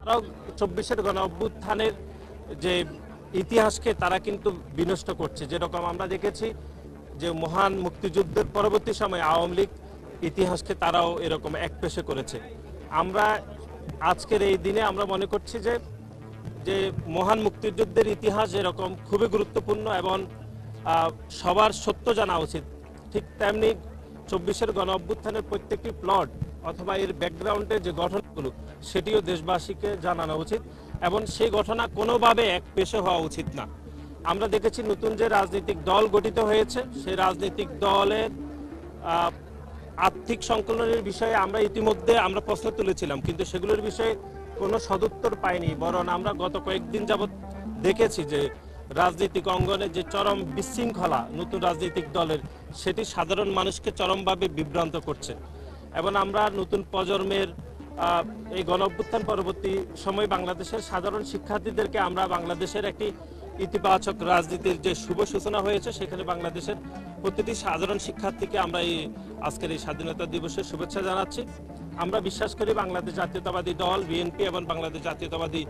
তারাও ২৪-এর গণ অভ্যুত্থানের যে ইতিহাসকে তারা কিন্তু বিনষ্ট করছে। যেরকম আমরা দেখেছি যে মহান মুক্তিযুদ্ধের পরবর্তী সময়ে আওয়ামী লীগ ইতিহাসকে তারাও এরকম একপেশে করেছে। আমরা আজকের এই দিনে আমরা মনে করছি যে যে মহান মুক্তিযুদ্ধের ইতিহাস এরকম খুবই গুরুত্বপূর্ণ এবং সবার সত্য জানা উচিত। ঠিক তেমনি ২৪-এর গণ অভ্যুত্থানের প্রত্যেকটি প্লট অথবা এর ব্যাকগ্রাউন্ডের যে ঘটনাগুলো সেটিও দেশবাসীকে জানানো উচিত এবং সেই ঘটনা কোনোভাবে একপেশে হওয়া উচিত না। আমরা দেখেছি নতুন যে রাজনৈতিক দল গঠিত হয়েছে সেই রাজনৈতিক দলের আর্থিক সংকলনের বিষয়ে আমরা ইতিমধ্যে আমরা প্রশ্ন তুলেছিলাম, কিন্তু সেগুলোর বিষয়ে কোনো সদুত্তর পাইনি। বরং আমরা গত কয়েকদিন যাবৎ দেখেছি যে রাজনৈতিক অঙ্গনে যে চরম বিশৃঙ্খলা নতুন রাজনৈতিক দলের, সেটি সাধারণ মানুষকে চরমভাবে বিভ্রান্ত করছে। এবং আমরা নতুন প্রজন্মের এই গণ অভ্যুত্থান পরবর্তী সময় বাংলাদেশের সাধারণ শিক্ষার্থীদেরকে আমরা বাংলাদেশের একটি ইতিবাচক রাজনীতির যে শুভ সূচনা হয়েছে সেখানে বাংলাদেশের প্রতিটি সাধারণ শিক্ষার্থীকে আমরা এই আজকের এই স্বাধীনতা দিবসের শুভেচ্ছা জানাচ্ছি। আমরা বিশ্বাস করি বাংলাদেশ জাতীয়তাবাদী দল বিএনপি এবং বাংলাদেশ জাতীয়তাবাদী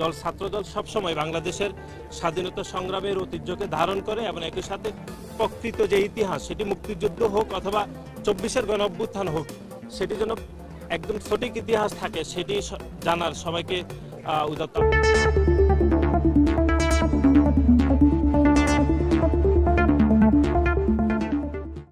দল ছাত্রদল সবসময় বাংলাদেশের স্বাধীনতা সংগ্রামের ঐতিহ্যকে ধারণ করে এবং একই সাথে প্রকৃত যে ইতিহাস সেটি মুক্তিযুদ্ধ হোক অথবা ২৪-এর গণ অভ্যুত্থান হোক, সেটি যেন একদম সঠিক ইতিহাস থাকে সেটি জানার সবাইকে উদাত্ত।